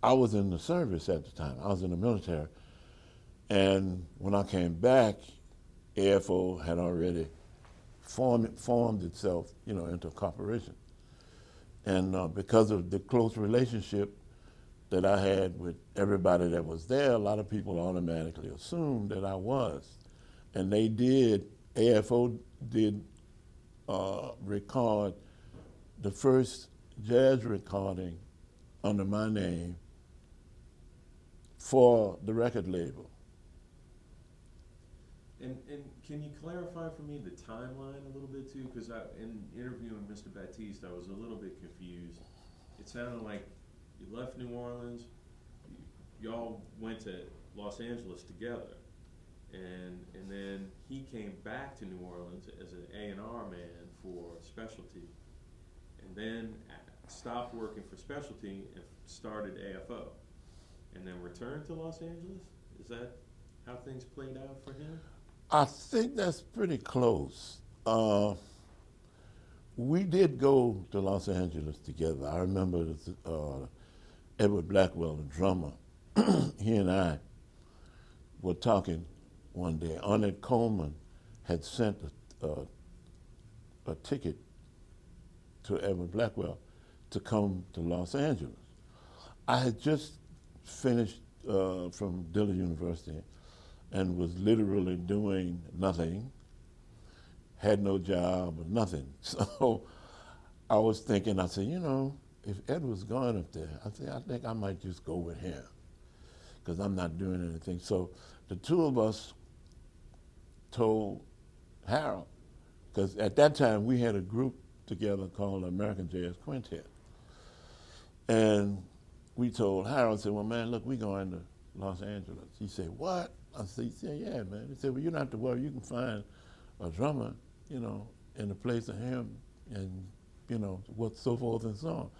I was in the service at the time. I was in the military. And when I came back, AFO had already formed itself, into a corporation. And because of the close relationship that I had with everybody that was there, a lot of people automatically assumed that I was. And they did, AFO did record the first jazz recording under my name for the record label. And can you clarify for me the timeline a little bit too? Because in interviewing Mr. Battiste, I was a little bit confused. It sounded like you left New Orleans, y'all went to Los Angeles together, and then he came back to New Orleans as an A&R man for Specialty, and then stopped working for Specialty and started AFO, and then returned to Los Angeles. Is that how things played out for him? I think that's pretty close. We did go to Los Angeles together. I remember Edward Blackwell, the drummer, he and I were talking one day. Arnett Coleman had sent a ticket to Edward Blackwell to come to Los Angeles. I had just finished from Dillard University and was literally doing nothing, had no job or nothing. So I was thinking, I said, if Ed was going up there, I think I might just go with him because I'm not doing anything. So the two of us told Harold, because at that time we had a group together called the American Jazz Quintet. And we told Harold, said, well, man, look, we're going to Los Angeles. He said, what? I said, yeah, man. He said, well, you don't have to worry. You can find a drummer, in the place of him and, what so forth and so on.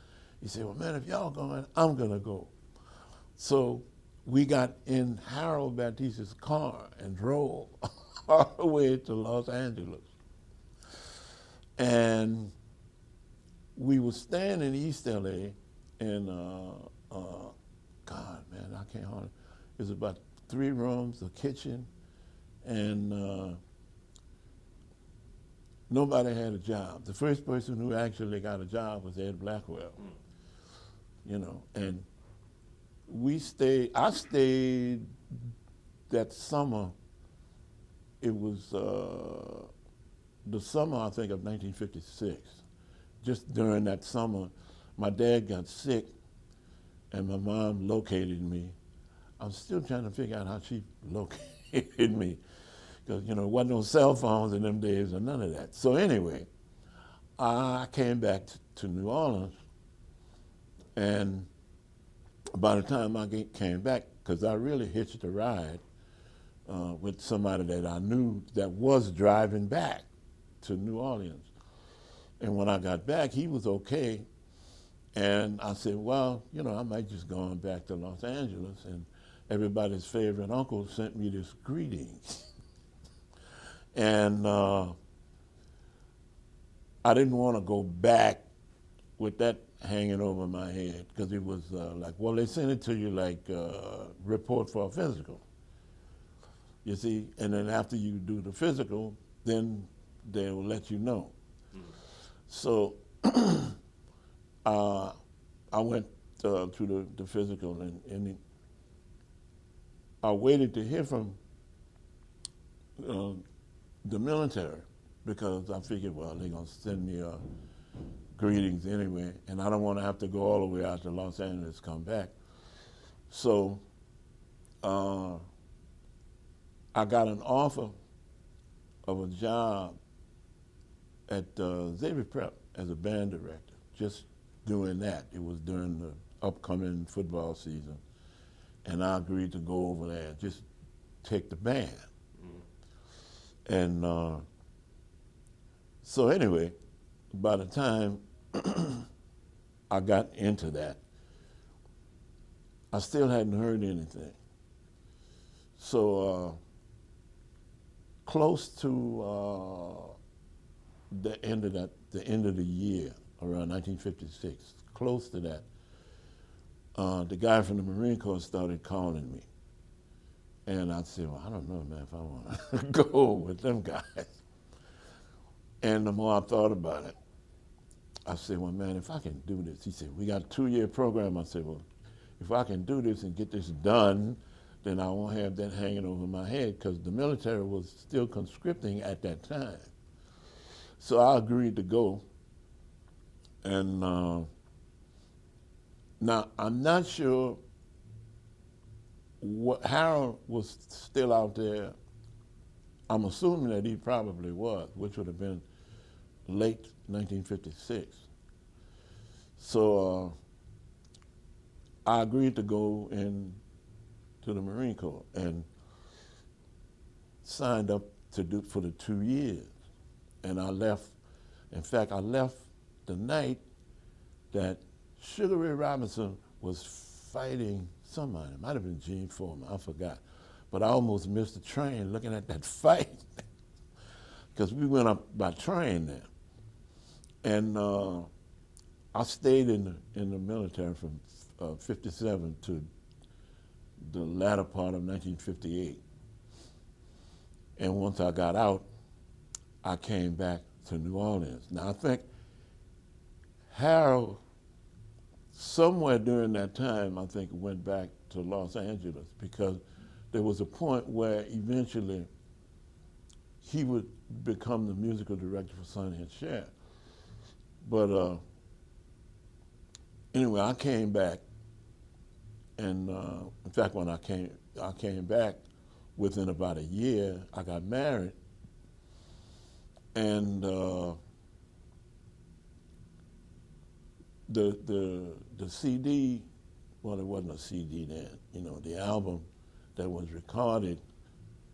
He said, well, man, if y'all going, I'm going to go. So we got in Harold Batiste's car and drove all the way to Los Angeles. And we were staying in East LA in, God, man, I can't hardly, it was about 3 rooms, a kitchen, and nobody had a job. The first person who actually got a job was Ed Blackwell, and I stayed that summer. It was the summer, I think, of 1956. Just during that summer, my dad got sick and my mom located me. I'm still trying to figure out how she located me because, there wasn't no cell phones in them days or none of that. So anyway, I came back to New Orleans, and by the time I came back, because I really hitched a ride with somebody that I knew that was driving back to New Orleans. And when I got back, he was okay. And I said, well, I might just go on back to Los Angeles. And everybody's favorite uncle sent me this greeting. And I didn't want to go back with that hanging over my head because it was like, well, they sent it to you like report for a physical. You see, and then after you do the physical, then they will let you know. Mm-hmm. So I went to the physical, and I waited to hear from the military because I figured, well, they're going to send me greetings anyway, and I don't want to have to go all the way out to Los Angeles to come back. So I got an offer of a job at Xavier Prep as a band director, just doing that. It was during the upcoming football season, and I agreed to go over there and just take the band. Mm-hmm. And so anyway, by the time I got into that, I still hadn't heard anything. So close to the end of the year, around 1956, close to that, the guy from the Marine Corps started calling me. And I said, well, I don't know, man, if I want to go with them guys. And the more I thought about it, I said, well, man, if I can do this. He said, we got a 2-year program. I said, well, if I can do this and get this done, then I won't have that hanging over my head, because the military was still conscripting at that time. So I agreed to go. And now, I'm not sure what Harold was still out there. I'm assuming that he probably was, which would have been late 1956. So I agreed to go in to the Marine Corps and signed up to do for the 2 years. And I left. In fact, I left the night that Sugar Ray Robinson was fighting somebody. It might have been Gene Foreman, I forgot. But I almost missed the train looking at that fight, because we went up by train there. And I stayed in the military from 57 to the latter part of 1958. And once I got out, I came back to New Orleans. Now, I think Harold, somewhere during that time, I think went back to Los Angeles, because there was a point where eventually he would become the musical director for Sonny and Cher. But anyway, I came back, and in fact, when I came back, within about a year, I got married, and the CD, well, it wasn't a CD then, you know, the album that was recorded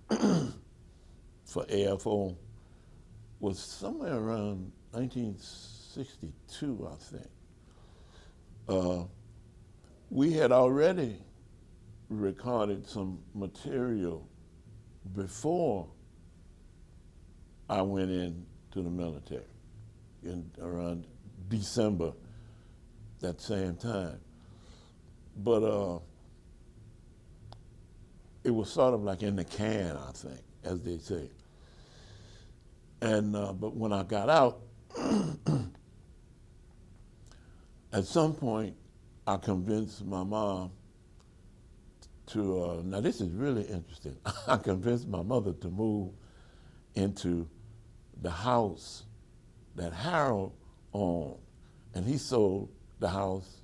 for AFO was somewhere around 1962, I think. We had already recorded some material before I went into the military in around December that same time. But it was sort of like in the can, I think, as they say. And but when I got out, at some point, I convinced my mom to, now this is really interesting. I convinced my mother to move into the house that Harold owned, and he sold the house,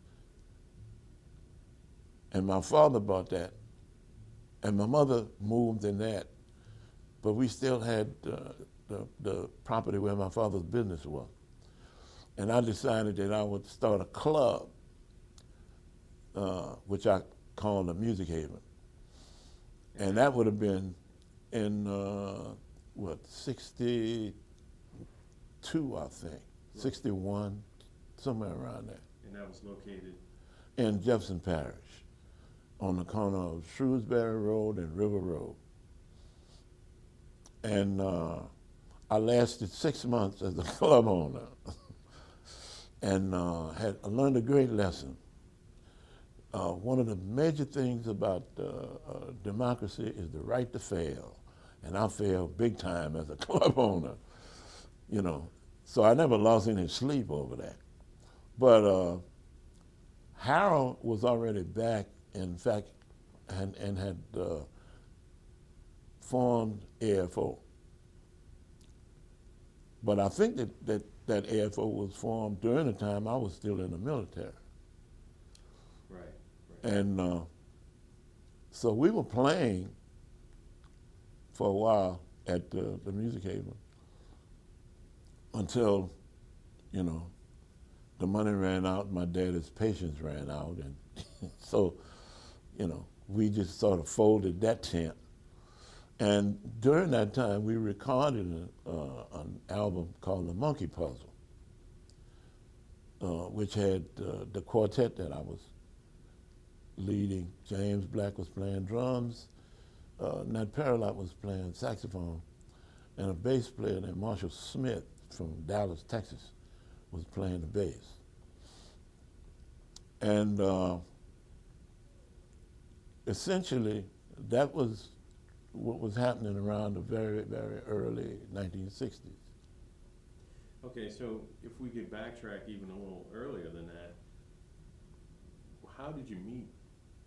and my father bought that, and my mother moved in that, but we still had the property where my father's business was. And I decided that I would start a club, which I called the Music Haven. And that would have been in, 62, I think, 61, somewhere around there. And that was located? In Jefferson Parish, on the corner of Shrewsbury Road and River Road. And I lasted 6 months as a club owner, and I learned a great lesson. One of the major things about democracy is the right to fail, and I failed big time as a club owner, you know. So I never lost any sleep over that. But Harold was already back, in fact, and had formed AFO. But I think that AFO was formed during the time I was still in the military. Right. And so we were playing for a while at the Music Haven until, you know, the money ran out, my daddy's patience ran out, and so, you know, we just sort of folded that tent. And during that time, we recorded an album called The Monkey Puzzle, which had the quartet that I was leading. James Black was playing drums, Nat Paralot was playing saxophone, and a bass player named Marshall Smith from Dallas, Texas, was playing the bass. And essentially, that was what was happening around the very, very early 1960s. Okay, so if we could backtrack even a little earlier than that, how did you meet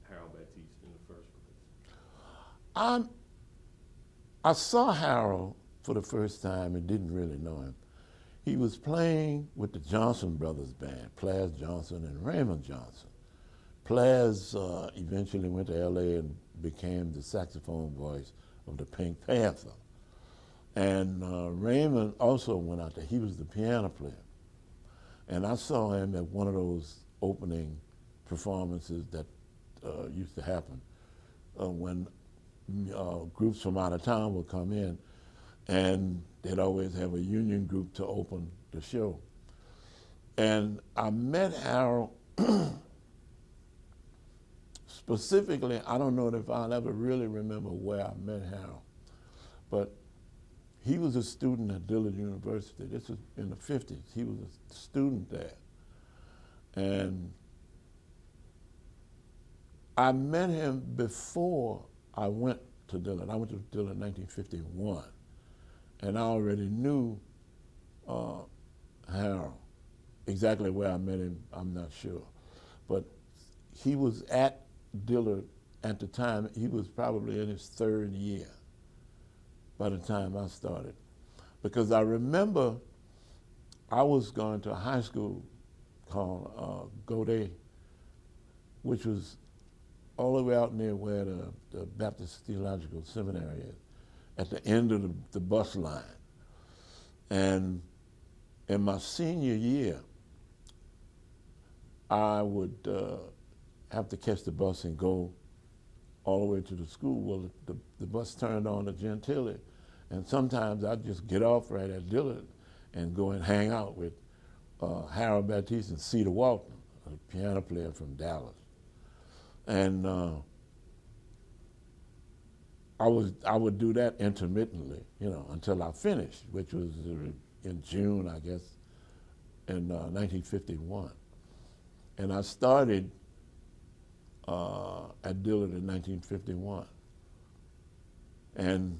Harold Batiste in the first place? I, I saw Harold for the first time and didn't really know him. He was playing with the Johnson Brothers band, Plas Johnson and Raymond Johnson. Plas eventually went to LA and became the saxophone voice of the Pink Panther. And Raymond also went out there. He was the piano player. And I saw him at one of those opening performances that used to happen when groups from out of town would come in, and they'd always have a union group to open the show. And I met Harold specifically. I don't know if I'll ever really remember where I met Harold, but he was a student at Dillard University. This was in the 50s. He was a student there. And I met him before I went to Dillard. I went to Dillard in 1951. And I already knew Harold. Exactly where I met him, I'm not sure. But he was at Dillard at the time. He was probably in his third year by the time I started. Because I remember I was going to a high school called Gaudet, which was all the way out near where the Baptist Theological Seminary is, at the end of the bus line. And in my senior year, I would have to catch the bus and go all the way to the school. Well, the bus turned on to Gentilly, and sometimes I'd just get off right at Dillard and go and hang out with Harold Batiste and Cedar Walton, a piano player from Dallas. And I would do that intermittently, you know, until I finished, which was in June, I guess, in 1951. And I started at Dillard in 1951, and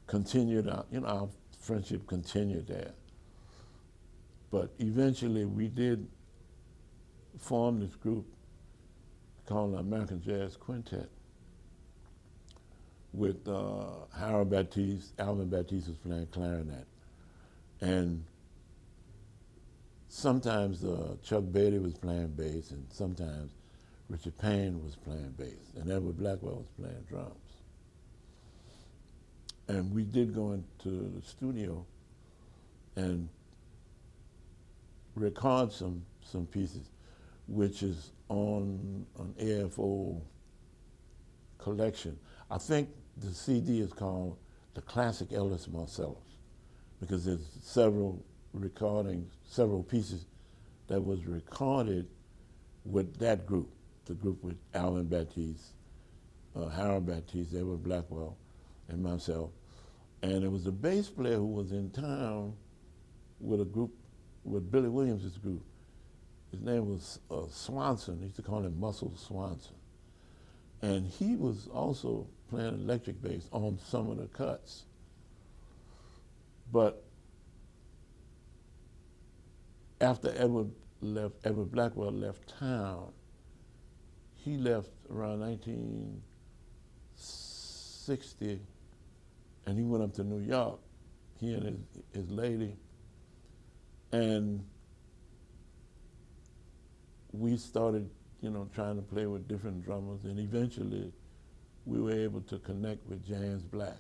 continued. You know, our friendship continued there. But eventually, we did form this group called the American Jazz Quintet with Harold Batiste. Alvin Batiste was playing clarinet, and sometimes Chuck Beatty was playing bass, and sometimes Richard Payne was playing bass, and Edward Blackwell was playing drums. And we did go into the studio and record some pieces, which is on an AFO collection. I think the CD is called The Classic Ellis Marsalis, because there's several recordings, several pieces that was recorded with that group, the group with Alvin Batiste, Harold Batiste, Edward Blackwell, and myself. And it was a bass player who was in town with a group, with Billy Williams' group. His name was Swanson. They used to call him Muscle Swanson. And he was also playing electric bass on some of the cuts. But after Edward Blackwell left town, he left around 1960, and he went up to New York, he and his lady, and we started, you know, trying to play with different drummers, and eventually we were able to connect with James Black,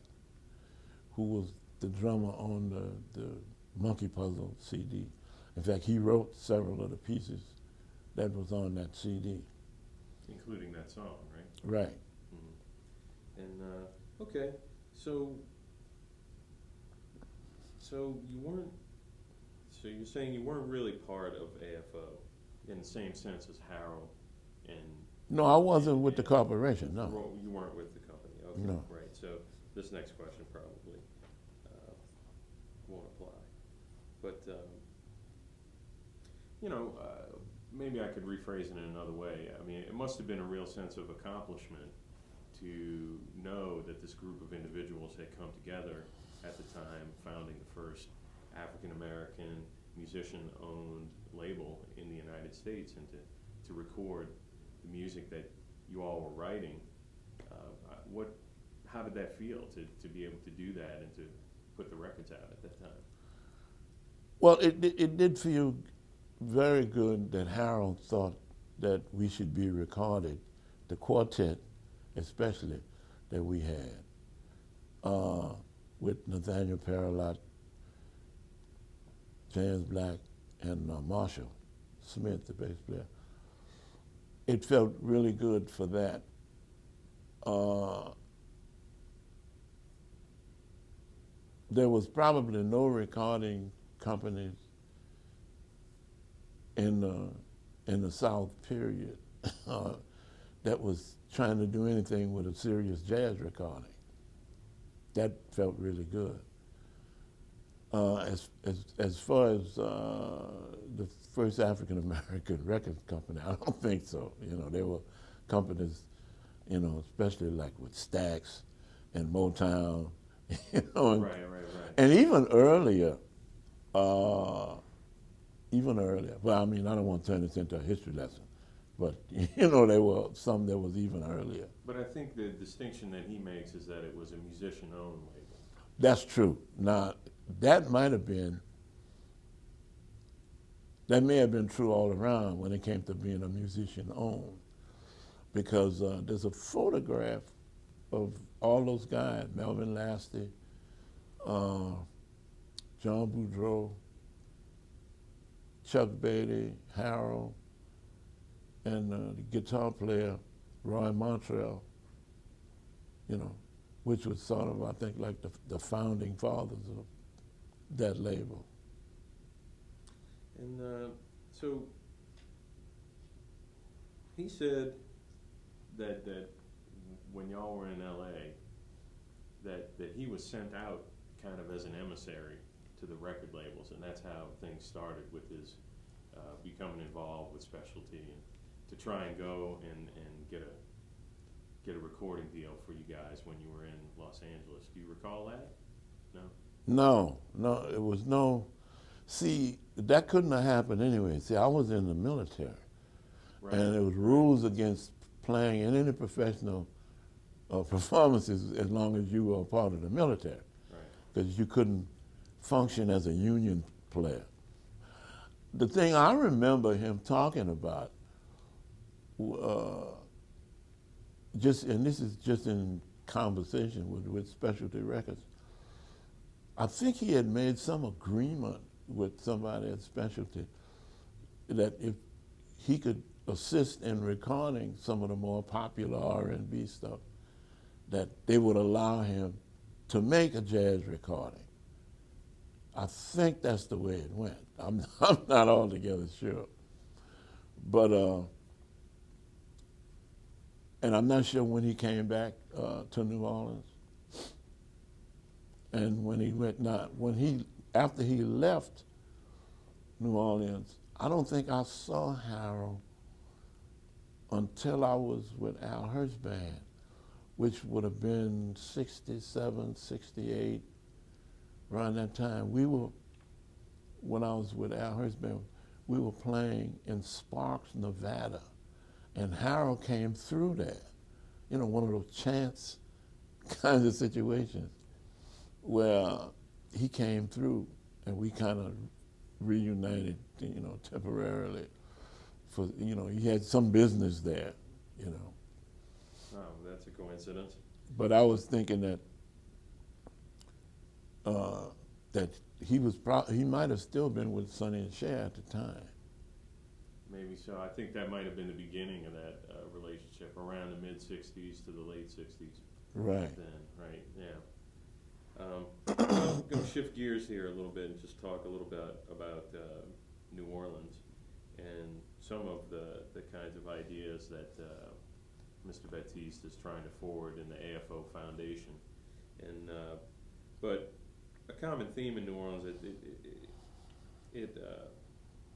who was the drummer on the Monkey Puzzle CD. In fact, he wrote several of the pieces that was on that CD. Including that song, right? Right. Mm-hmm. And, okay, so you weren't, so you're saying you weren't really part of AFO in the same sense as Harold and... No, I wasn't with the corporation, no. You weren't with the company, okay. No. Right, so this next question probably won't apply. But, you know, maybe I could rephrase it in another way. I mean, it must have been a real sense of accomplishment to know that this group of individuals had come together at the time, founding the first African American musician-owned label in the United States, and to record the music that you all were writing. How did that feel to be able to do that and to put the records out at that time? Well, it did feel very good that Harold thought that we should be recorded, the quartet especially that we had, with Nathaniel Paralot, James Black, and Marshall Smith, the bass player. It felt really good for that. There was probably no recording companies in the South, period, that was trying to do anything with a serious jazz recording. That felt really good. As far as the first African American record company, I don't think so. You know, there were companies, you know, especially like with Stax and Motown, you know, and, Right. and even earlier. Well, I mean, I don't want to turn this into a history lesson, but you know, there were some that was even earlier. But I think the distinction that he makes is that it was a musician-owned label. That's true. Now, that may have been true all around when it came to being a musician-owned, because there's a photograph of all those guys, Melvin Lasty, John Boudreaux, Chuck Beatty, Harold, and the guitar player, Roy Montrell, you know, which was sort of, I think, like the founding fathers of that label. And so he said that when y'all were in L.A., that he was sent out kind of as an emissary to the record labels, and that's how things started with his becoming involved with Specialty, and to try and go and get a recording deal for you guys when you were in Los Angeles. Do you recall that? No? No, it was no. See, that couldn't have happened anyway. See, I was in the military, Right. and there was rules against playing in any professional performances as long as you were a part of the military, because you couldn't function as a union player. The thing I remember him talking about, and this is just in conversation with Specialty Records, I think he had made some agreement with somebody at Specialty that if he could assist in recording some of the more popular R&B stuff, that they would allow him to make a jazz recording. I think that's the way it went. I'm not altogether sure. But, and I'm not sure when he came back to New Orleans. And when he went, after he left New Orleans, I don't think I saw Harold until I was with Al Hirsch Band, which would have been 67, 68, around that time. When I was with Al Hirsch Band, we were playing in Sparks, Nevada, and Harold came through there. You know, one of those chance kinds of situations where he came through and we kind of reunited, you know, temporarily. For, you know, he had some business there, you know. Oh, that's a coincidence. But I was thinking that that he might have still been with Sonny and Cher at the time. Maybe so. I think that might have been the beginning of that relationship, around the mid-'60s to the late '60s. Right. Then, right, yeah. I'm going to shift gears here a little bit and just talk a little bit about New Orleans and some of the kinds of ideas that Mr. Batiste is trying to forward in the AFO Foundation. And but a common theme in New Orleans,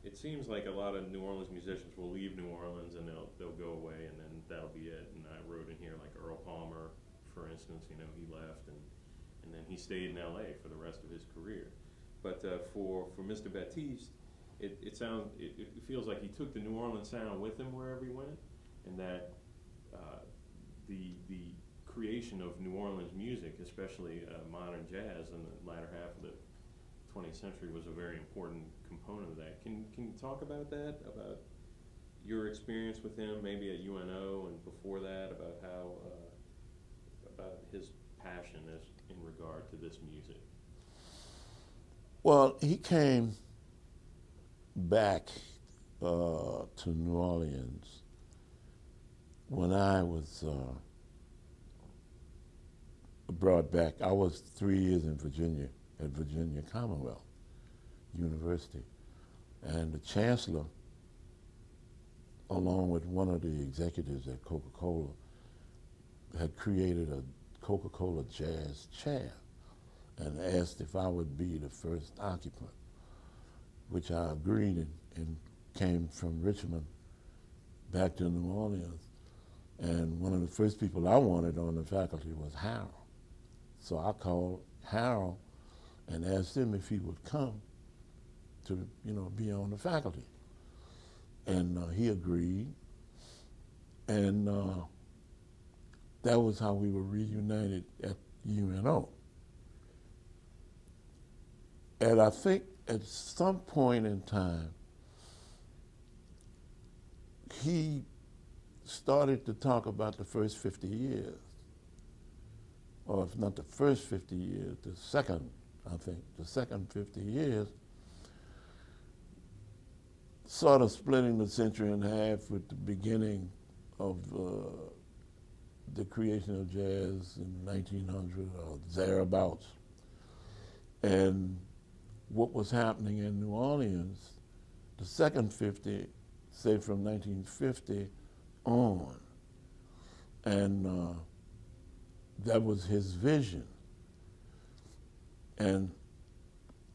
it seems like a lot of New Orleans musicians will leave New Orleans and they'll go away and then that'll be it. And I wrote in here like Earl Palmer, for instance, you know, he left and then he stayed in L.A. for the rest of his career. But for Mr. Batiste, it feels like he took the New Orleans sound with him wherever he went, and that the creation of New Orleans music, especially modern jazz in the latter half of the 20th century, was a very important component of that. Can you talk about that, about your experience with him, maybe at UNO and before that, about how about his passion as in regard to this music? Well, he came back to New Orleans when I was brought back. I was 3 years in Virginia, at Virginia Commonwealth University. And the chancellor, along with one of the executives at Coca-Cola, had created a Coca-Cola jazz chair and asked if I would be the first occupant, which I agreed and came from Richmond back to New Orleans. And one of the first people I wanted on the faculty was Harold. So I called Harold and asked him if he would come to, you know, be on the faculty. And he agreed. And that was how we were reunited at UNO. And I think at some point in time, he started to talk about the first 50 years, or if not the first 50 years, the second, I think, the second 50 years, sort of splitting the century in half with the beginning of the creation of jazz in 1900 or thereabouts. And what was happening in New Orleans, the second 50, say from 1950 on. And that was his vision. And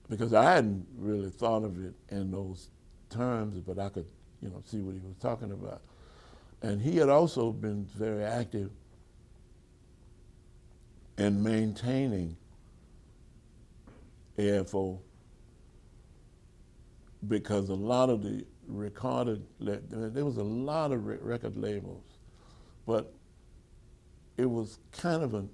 because I hadn't really thought of it in those terms, but I could, you know, see what he was talking about. And he had also been very active in maintaining AFO, because a lot of the there was a lot of record labels, but it was kind of an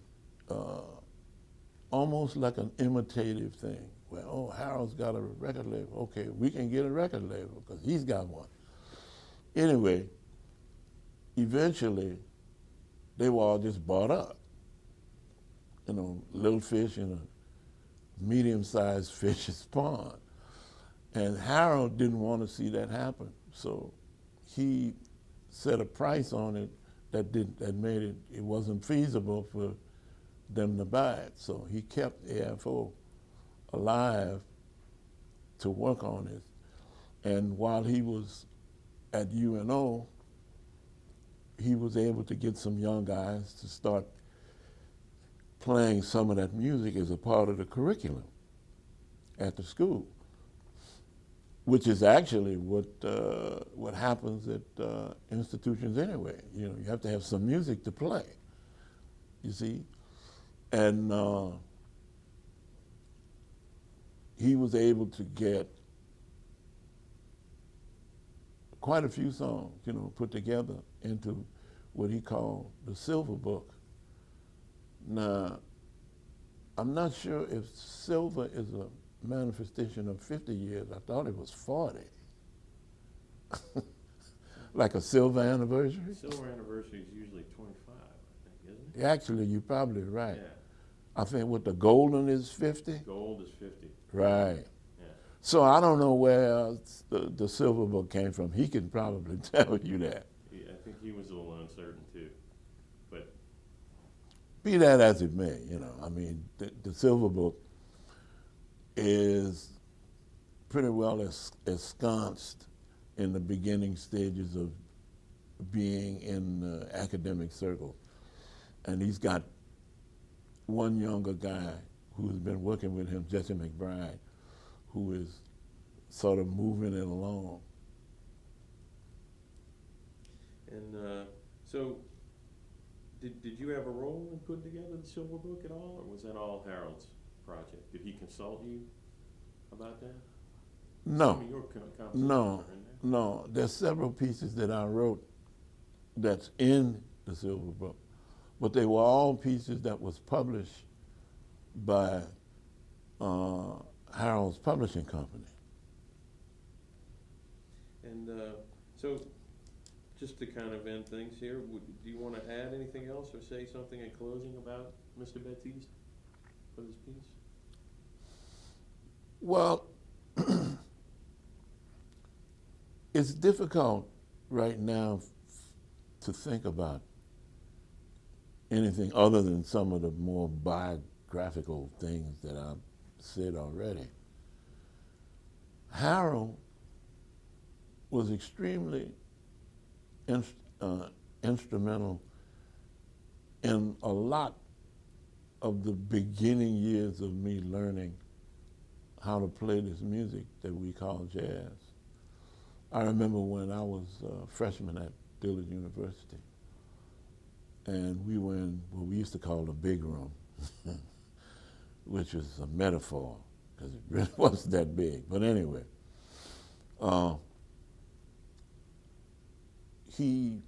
almost like an imitative thing. Well, oh, Harold's got a record label. Okay, we can get a record label because he's got one. Anyway, eventually, they were all just bought up. You know, little fish in a medium-sized fish's pond. And Harold didn't want to see that happen, so he set a price on it that made it wasn't feasible for them to buy it. So he kept AFO alive to work on it. And while he was at UNO, he was able to get some young guys to start playing some of that music as a part of the curriculum at the school, which is actually what happens at institutions anyway. You know, you have to have some music to play, you see? And he was able to get quite a few songs, you know, put together into what he called the Silver Book. Now, I'm not sure if silver is a manifestation of 50 years. I thought it was 40. Like a silver anniversary? Silver anniversary is usually 25, I think, isn't it? Actually, you're probably right. Yeah. I think what the golden is 50? Gold is 50. Right. Yeah. So I don't know where the Silver Book came from. He can probably tell you that. Yeah, I think he was a little uncertain too. But Be that as it may, you know, I mean, the Silver Book is pretty well ensconced in the beginning stages of being in the academic circle. And he's got one younger guy who's been working with him, Jesse McBride, who is sort of moving it along. And so, did you have a role in putting together the Silver Book at all, or was that all Harold's project? Did he consult you about that? No, Some of your compositions no, are in there. no. There's several pieces that I wrote that's in the Silver Book, but they were all pieces that was published by Harold's publishing company. And so, just to kind of end things here, do you want to add anything else or say something in closing about Mr. Batiste for this piece? Well, it's difficult right now to think about anything other than some of the more biographical things that I've said already. Harold was extremely instrumental in a lot of the beginning years of me learning how to play this music that we call jazz. I remember when I was a freshman at Dillard University, and we were in what we used to call the big room, which was a metaphor, because it really wasn't that big. But anyway, he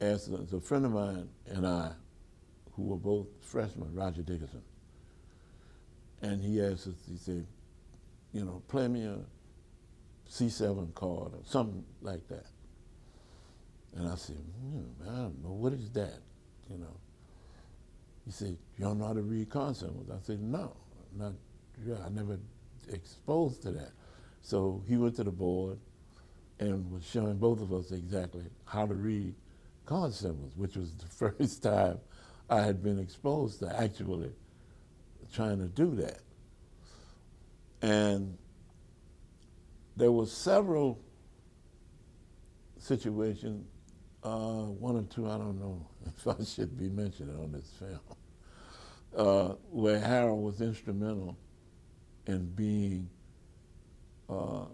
asked us, a friend of mine and I, who were both freshmen, Roger Dickerson, and he asked us, he said, you know, play me a C7 chord or something like that. And I said, I don't know, what is that, you know? He said, you don't know how to read chord symbols? I said, no, I never exposed to that. So he went to the board and was showing both of us exactly how to read chord symbols, which was the first time I had been exposed to actually trying to do that. And there were several situations, one or two, I don't know if I should be mentioning on this film, where Harold was instrumental in being the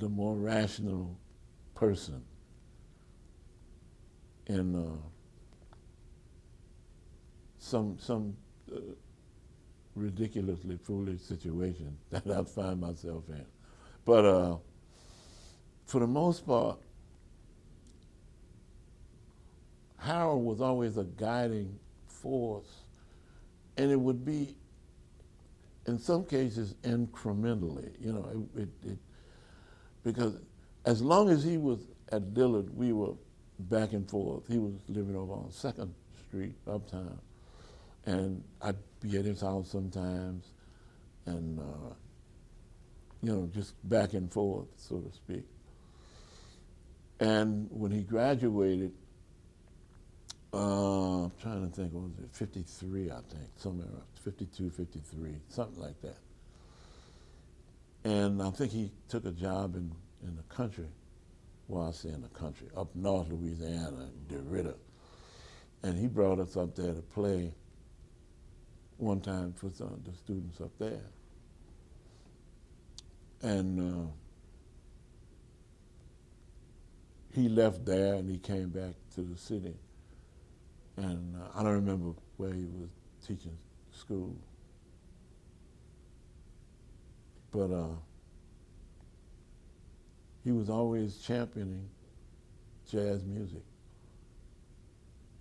more rational person in some ridiculously foolish situation that I find myself in. But for the most part, Harold was always a guiding force, and it would be, in some cases, incrementally. You know, because as long as he was at Dillard, we were back and forth. He was living over on 2nd Street, uptown, and I'd be at his house sometimes, and you know, just back and forth, so to speak. And when he graduated, I'm trying to think, what was it, 53, I think, somewhere around 52, 53, something like that. And I think he took a job in the country, well, I say in the country, up north Louisiana, DeRidder. And he brought us up there to play one time for some of the students up there. And he left there and he came back to the city. And I don't remember where he was teaching school. But he was always championing jazz music.